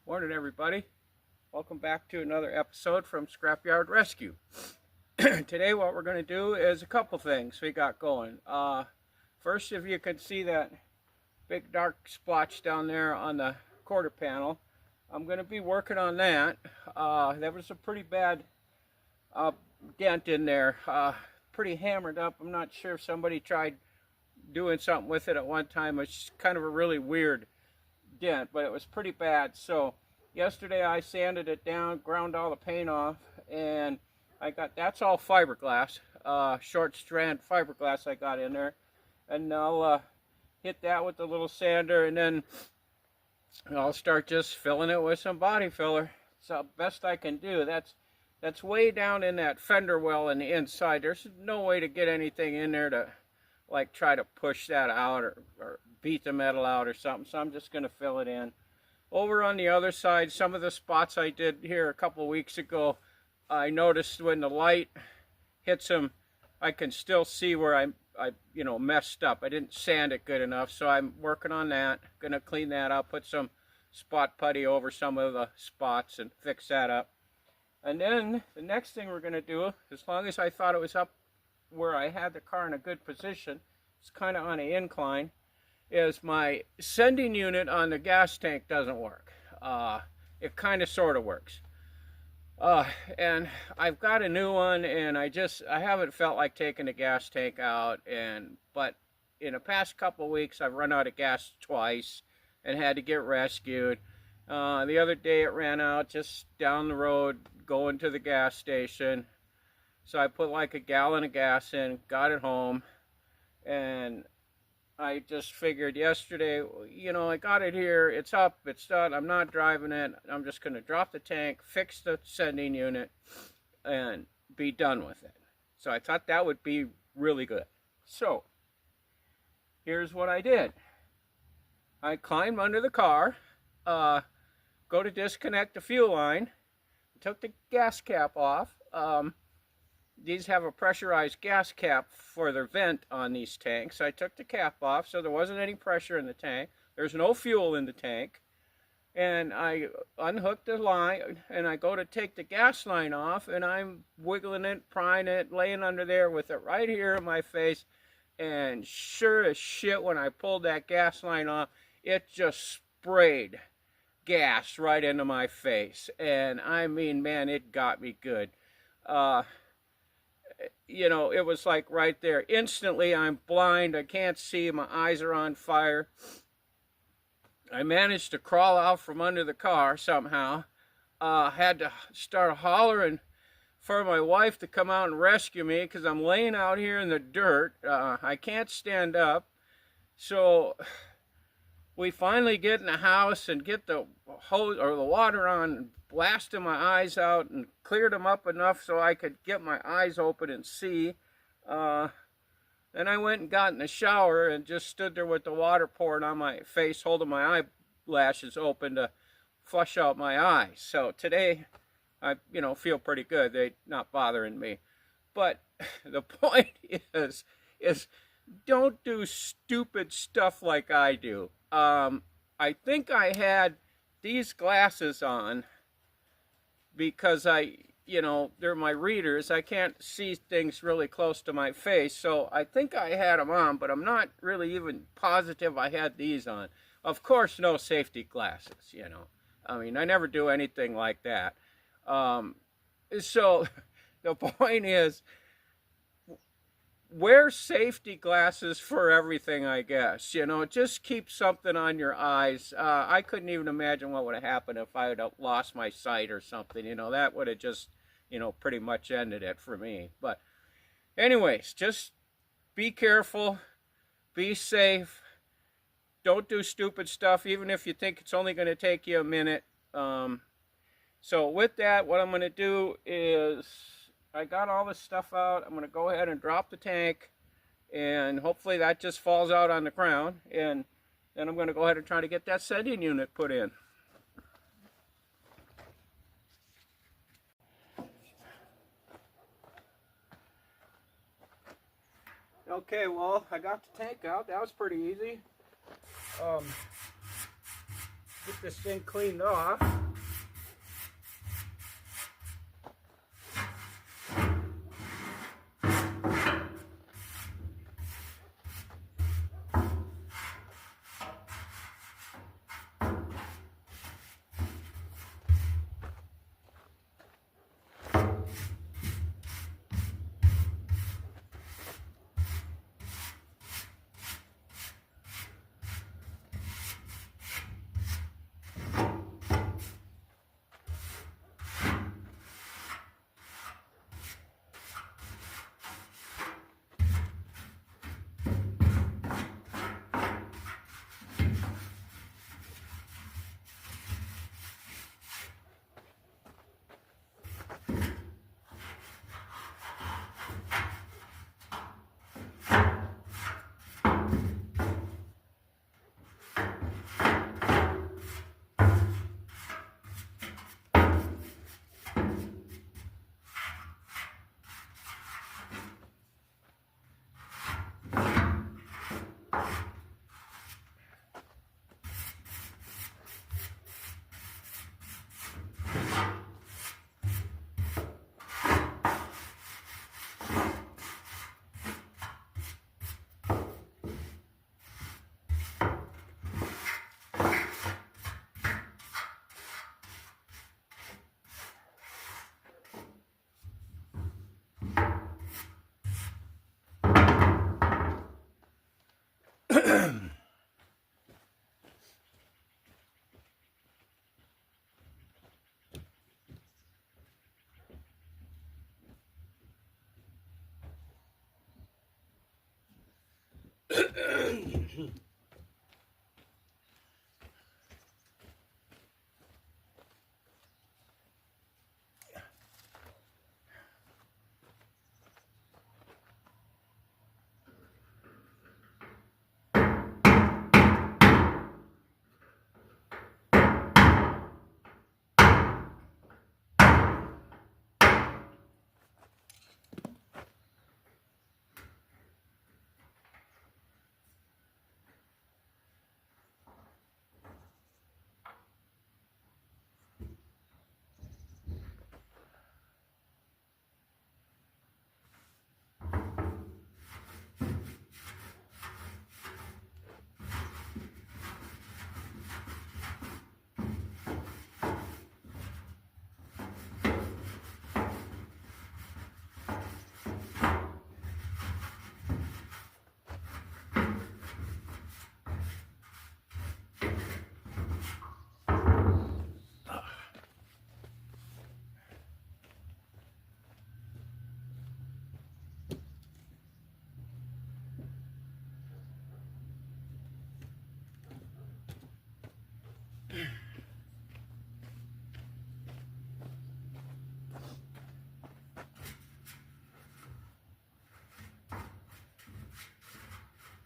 Morning, everybody. Welcome back to another episode from Scrapyard Rescue. Today, what we're going to do is a couple things we got going. First, if you can see that big dark splotch down there on the quarter panel, I'm going to be working on that. That was a pretty bad dent in there, pretty hammered up. I'm not sure if somebody tried doing something with it at one time. It's kind of a really weird dent, but it was pretty bad. So yesterday I sanded it down, ground all the paint off, and that's all fiberglass, short strand fiberglass I got in there, and I'll hit that with the little sander, and then I'll start just filling it with some body filler. It's the best I can do. That's way down in that fender well in the inside. There's no way to get anything in there to like try to push that out or beat the metal out or something, so I'm just going to fill it in. Over on the other side, some of the spots I did here a couple of weeks ago, I noticed when the light hits them, I can still see where I messed up. I didn't sand it good enough, so I'm working on that. Going to clean that up, put some spot putty over some of the spots and fix that up. And then the next thing we're going to do, as long as I thought it was up where I had the car in a good position, it's kind of on an incline, is my sending unit on the gas tank doesn't work. It kind of sort of works. And I've got a new one, and I haven't felt like taking the gas tank out, but in the past couple of weeks I've run out of gas twice and had to get rescued. The other day it ran out just down the road going to the gas station. So I put like a gallon of gas in, got it home, and I just figured yesterday, I got it here, it's up, it's done, I'm not driving it, I'm just going to drop the tank, fix the sending unit, and be done with it. So I thought that would be really good. So, here's what I did. I climbed under the car, go to disconnect the fuel line, took the gas cap off. These have a pressurized gas cap for their vent on these tanks. I took the cap off so there wasn't any pressure in the tank. There's no fuel in the tank. And I unhooked the line and I go to take the gas line off, and I'm wiggling it, prying it, laying under there with it right here in my face. And sure as shit, when I pulled that gas line off, it just sprayed gas right into my face. And I mean, man, it got me good. It was like right there. Instantly, I'm blind. I can't see. My eyes are on fire. I managed to crawl out from under the car somehow. Had to start hollering for my wife to come out and rescue me because I'm laying out here in the dirt. I can't stand up. So we finally get in the house and get the hose or the water on and blasted my eyes out and cleared them up enough so I could get my eyes open and see. Then I went and got in the shower and just stood there with the water pouring on my face, holding my eyelashes open to flush out my eyes. So today I feel pretty good. They're not bothering me. But the point is don't do stupid stuff like I do. I think I had these glasses on because they're my readers. I can't see things really close to my face, so I think I had them on, but I'm not really even positive I had these on. Of course, no safety glasses, I mean, I never do anything like that. So the point is, wear safety glasses for everything, I guess. Just keep something on your eyes. I couldn't even imagine what would have happened if I had lost my sight or something. That would have just, pretty much ended it for me. But anyways, just be careful, be safe, don't do stupid stuff, even if you think it's only going to take you a minute. So with that, what I'm going to do is, I got all this stuff out. I'm going to go ahead and drop the tank, and hopefully that just falls out on the ground, and then I'm going to go ahead and try to get that sending unit put in. Okay, well, I got the tank out. That was pretty easy. Get this thing cleaned off.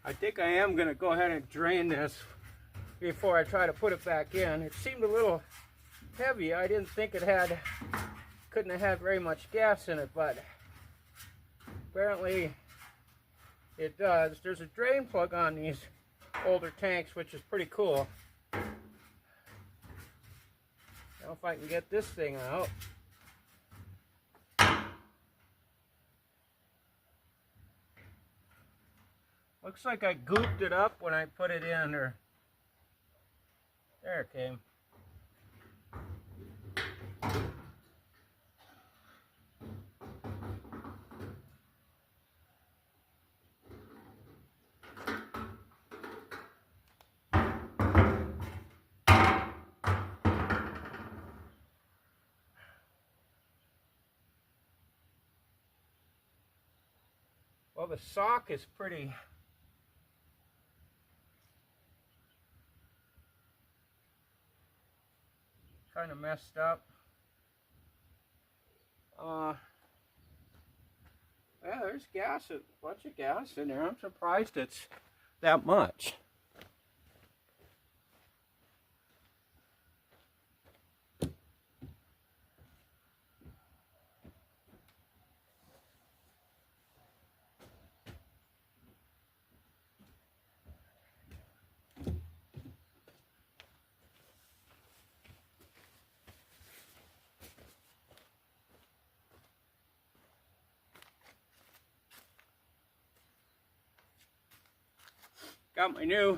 I think I am going to go ahead and drain this before I try to put it back in. It seemed a little heavy. I didn't think it couldn't have had very much gas in it, but apparently it does. There's a drain plug on these older tanks, which is pretty cool. Now if I can get this thing out. Looks like I gooped it up when I put it in, or there it came. Well, the sock is pretty kind of messed up. Yeah, there's gas, a bunch of gas in there. I'm surprised it's that much. Got my new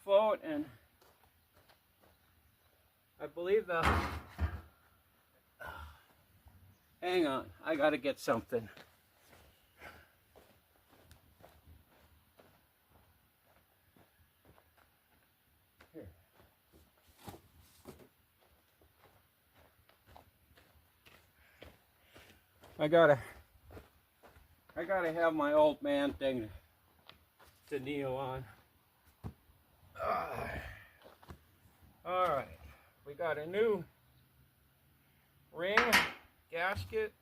float, and I believe the, hang on, I gotta get something. Here. I gotta have my old man thing to kneel on. All right, we got a new ring, gasket,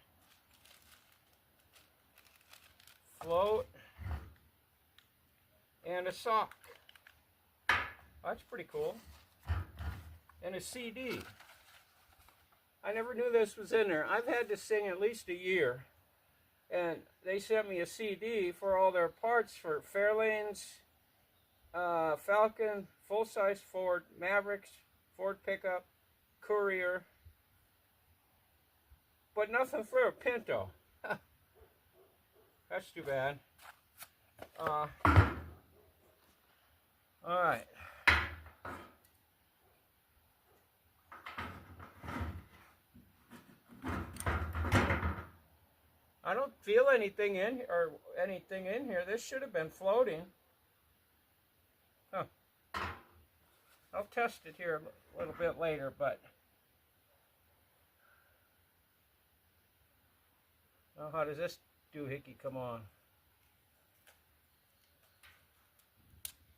float, and a sock. That's pretty cool. And a CD. I never knew this was in there. I've had this thing at least a year. And they sent me a CD for all their parts for Fairlanes, Falcon, full-size Ford, Mavericks, Ford pickup, Courier, but nothing for a Pinto. That's too bad. All right. I don't feel anything in here. This should have been floating. Huh. I'll test it here a little bit later, but oh, how does this doohickey come on?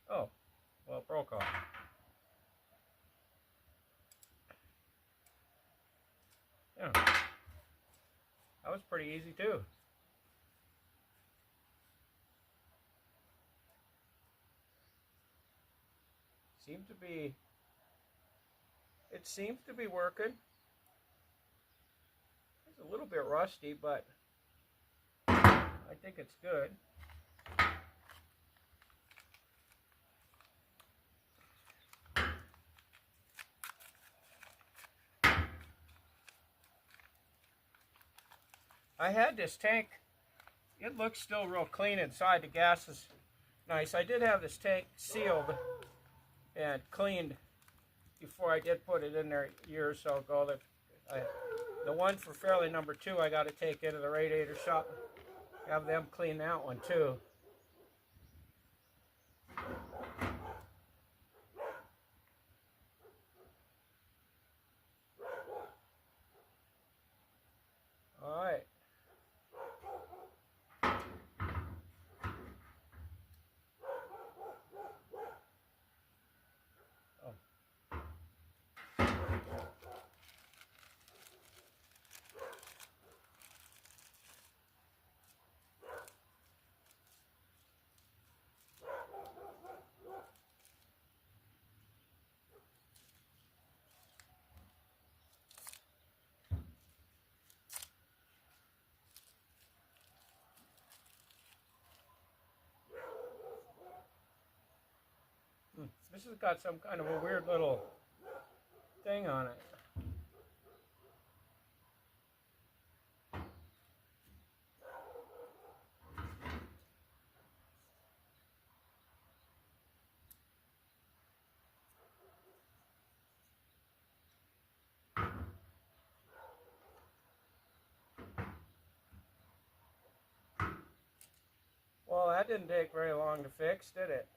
Oh, well, it broke off. Yeah. That was pretty easy too. It seems to be working. It's a little bit rusty, but I think it's good. I had this tank, it looks still real clean inside, the gas is nice. I did have this tank sealed and cleaned before I did put it in there a year or so ago. The one for Fairlane number 2 I got to take into the radiator shop, have them clean that one too. All right. This has got some kind of a weird little thing on it. Well, that didn't take very long to fix, did it?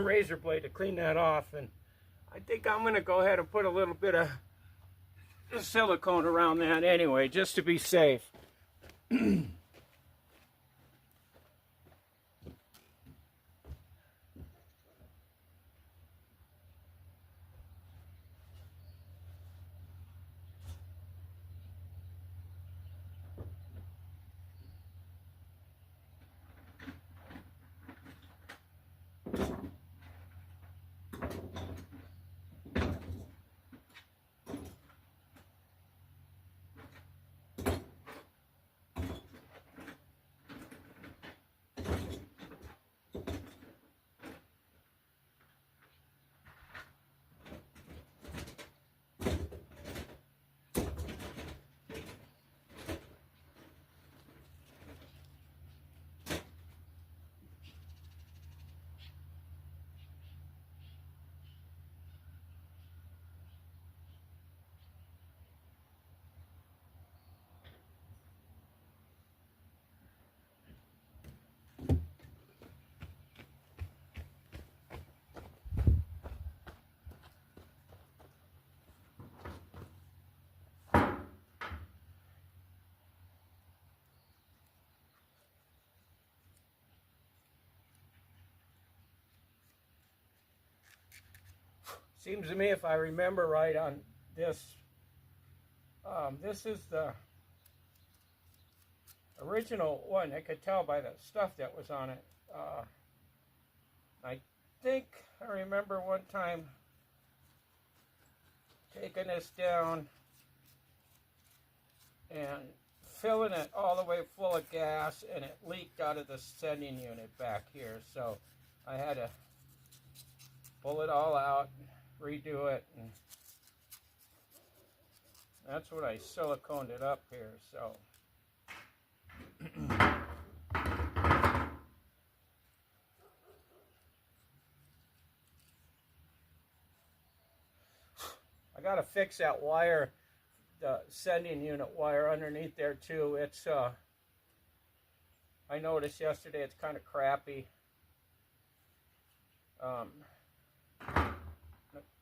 razor blade to clean that off, and I think I'm going to go ahead and put a little bit of silicone around that anyway, just to be safe. Seems to me, if I remember right on this, this is the original one. I could tell by the stuff that was on it. I think I remember one time taking this down and filling it all the way full of gas, and it leaked out of the sending unit back here. So I had to pull it all out, redo it, and that's what I siliconed it up here. So I gotta fix that wire, the sending unit wire underneath there too. It's I noticed yesterday it's kind of crappy.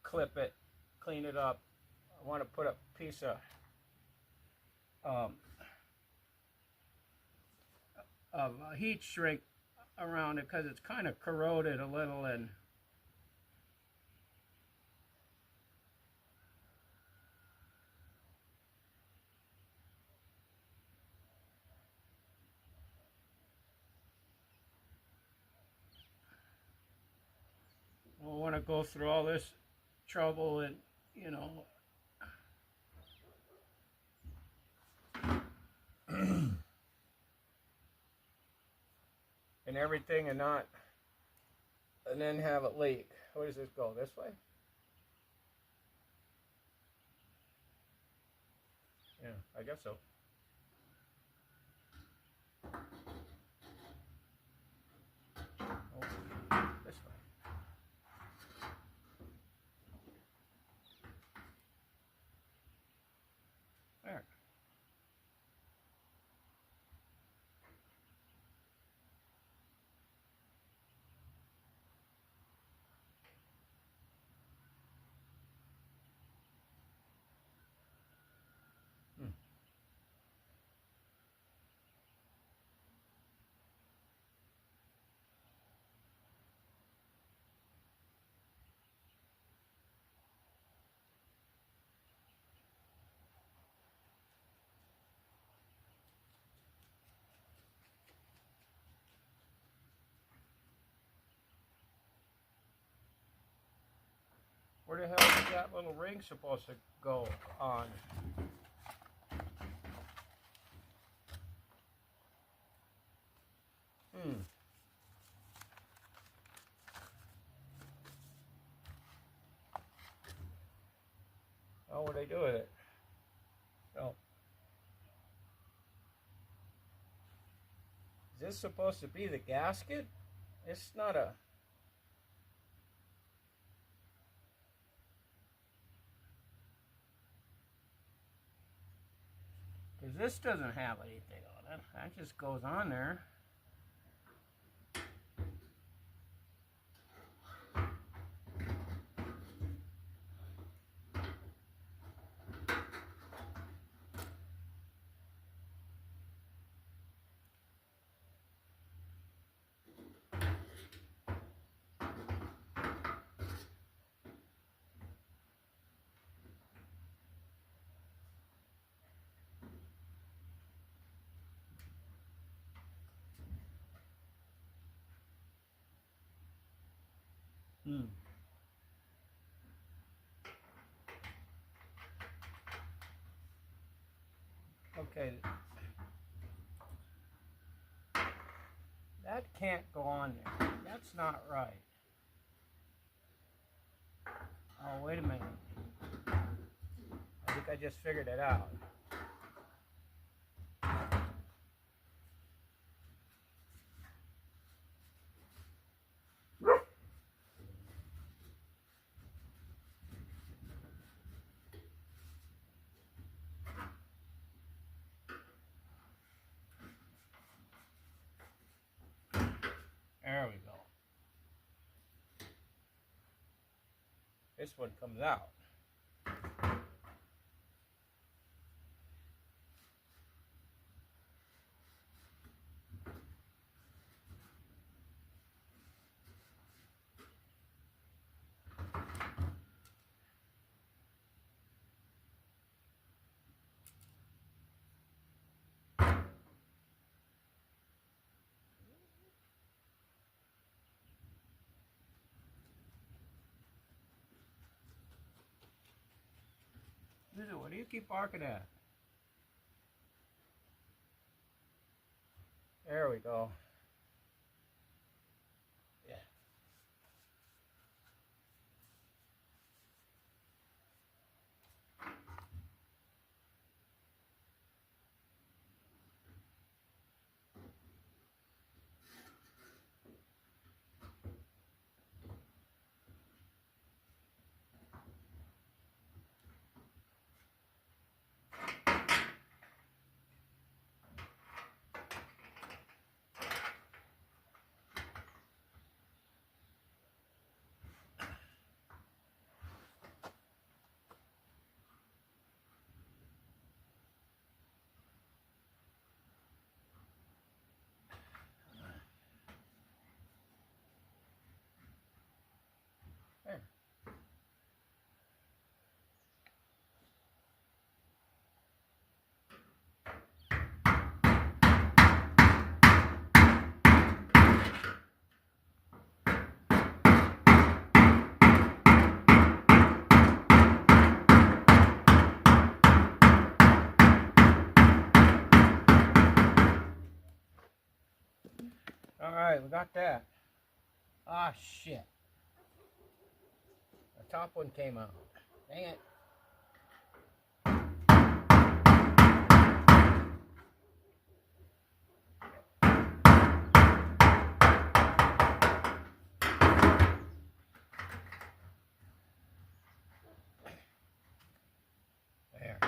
Clip it, clean it up. I want to put a piece of heat shrink around it because it's kind of corroded a little, and I don't want to go through all this trouble and, you know, and everything, and then have it leak. Where does this go? This way? Yeah, I guess so. Oh, this way. There. Where the hell is that little ring supposed to go on? Oh, what do they do with it? Oh. Is this supposed to be the gasket? It's not a... Because this doesn't have anything on it. That just goes on there. Hmm. Okay. That can't go on there. That's not right. Oh, wait a minute. I think I just figured it out. There we go. This one comes out. What do you keep barking at? There we go. Yeah. There. All right, we got that. Ah, shit. The top one came out. Dang it. There.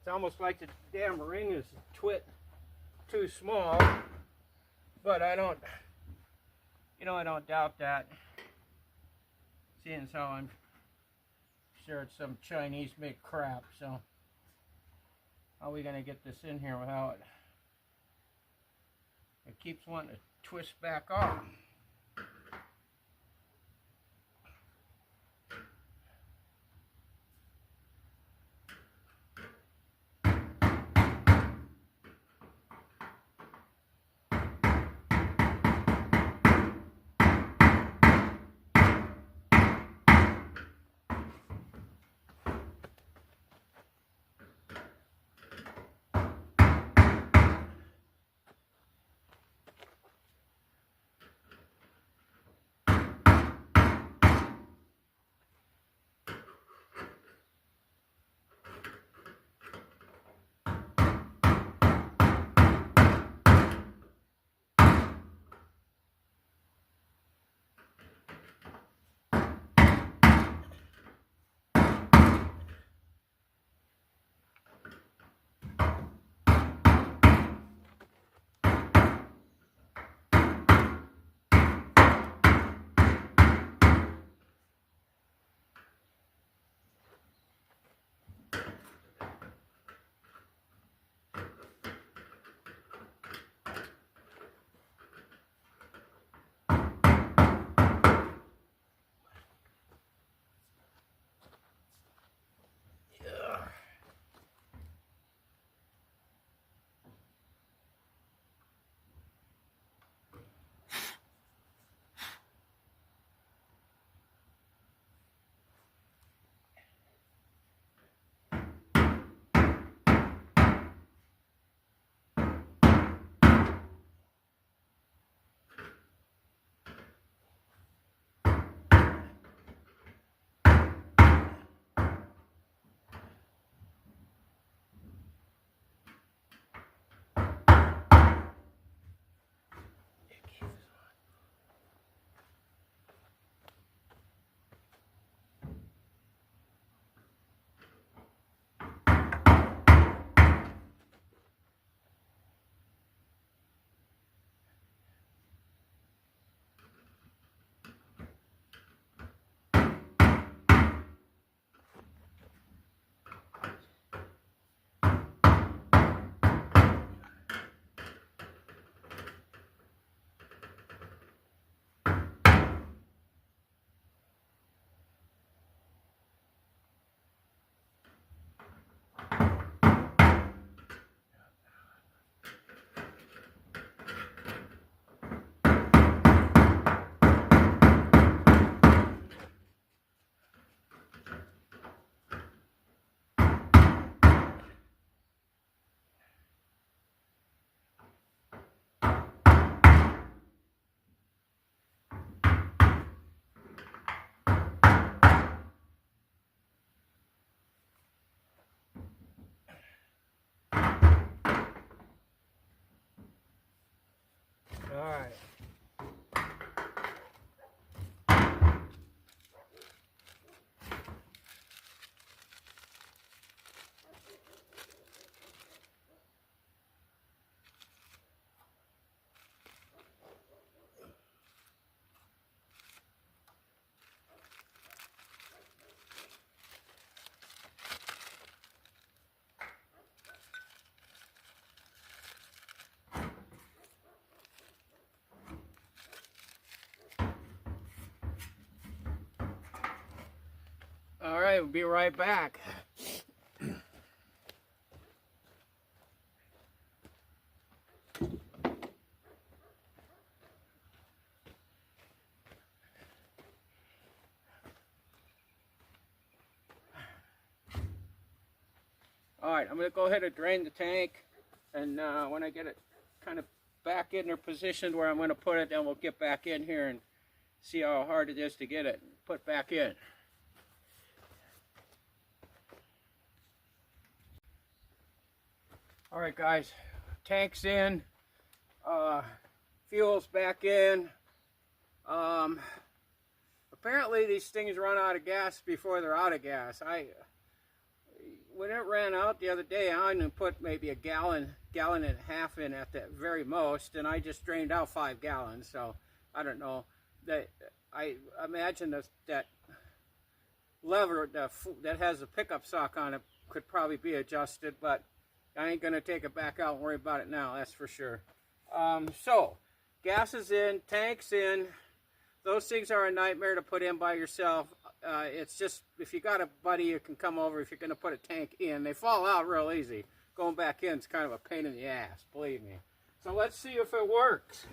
It's almost like the damn ring is a twit too small, but I don't, I don't doubt that, seeing as how I'm sure it's some Chinese made crap. So how are we gonna get this in here without it keeps wanting to twist back off? All right, we'll be right back. All right, I'm going to go ahead and drain the tank, and when I get it kind of back in their position where I'm going to put it, then we'll get back in here and see how hard it is to get it put back in. All right, guys, tank's in, fuel's back in. Apparently these things run out of gas before they're out of gas. When it ran out the other day, I only put maybe a gallon and a half in at the very most, and I just drained out 5 gallons. So I don't know. I imagine that lever that has a pickup sock on it could probably be adjusted, but I ain't gonna take it back out and worry about it now. That's for sure. So gas is in, tank's in. Those things are a nightmare to put in by yourself. It's just, if you got a buddy, you can come over if you're going to put a tank in. They fall out real easy. Going back in is kind of a pain in the ass, believe me. So let's see if it works.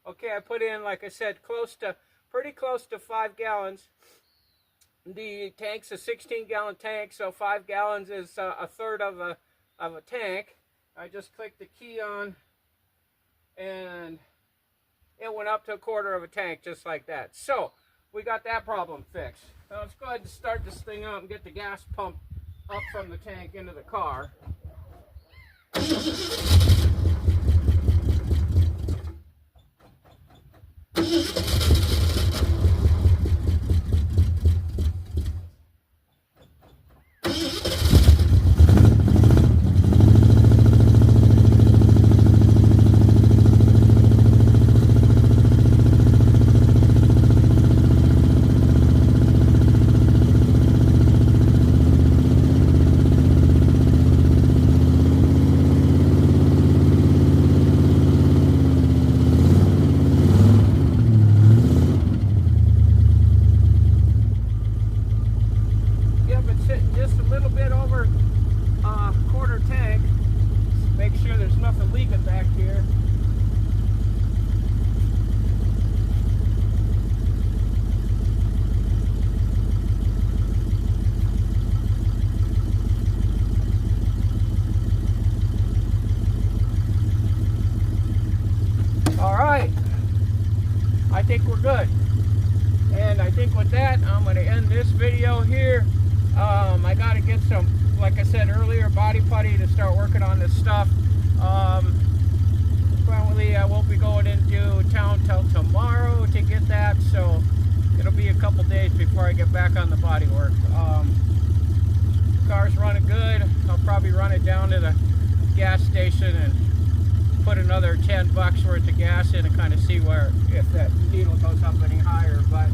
Okay, I put in, like I said, pretty close to 5 gallons. The tank's a 16-gallon tank, so 5 gallons is a third of a tank. I just clicked the key on, and it went up to a quarter of a tank, just like that. So we got that problem fixed. Now let's go ahead and start this thing up and get the gas pump up from the tank into the car. Just a little bit over quarter tank. Make sure there's nothing leaking back here. All right, I think we're good. And I think with that, I'm going to end this video here. I got to get some, like I said earlier, body putty to start working on this stuff. Probably I won't be going into town till tomorrow to get that, so it'll be a couple days before I get back on the body work. Car's running good. I'll probably run it down to the gas station and put another 10 bucks worth of gas in and kind of see if that needle goes up any higher. But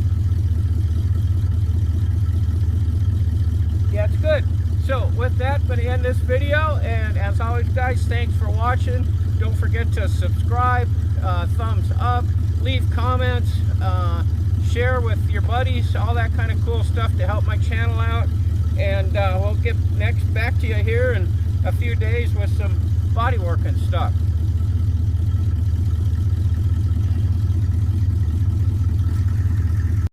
yeah, it's good. So with that, I'm going to end this video, and as always, guys, thanks for watching. Don't forget to subscribe, thumbs up, leave comments, share with your buddies, all that kind of cool stuff to help my channel out. And we'll get back to you here in a few days with some body work and stuff.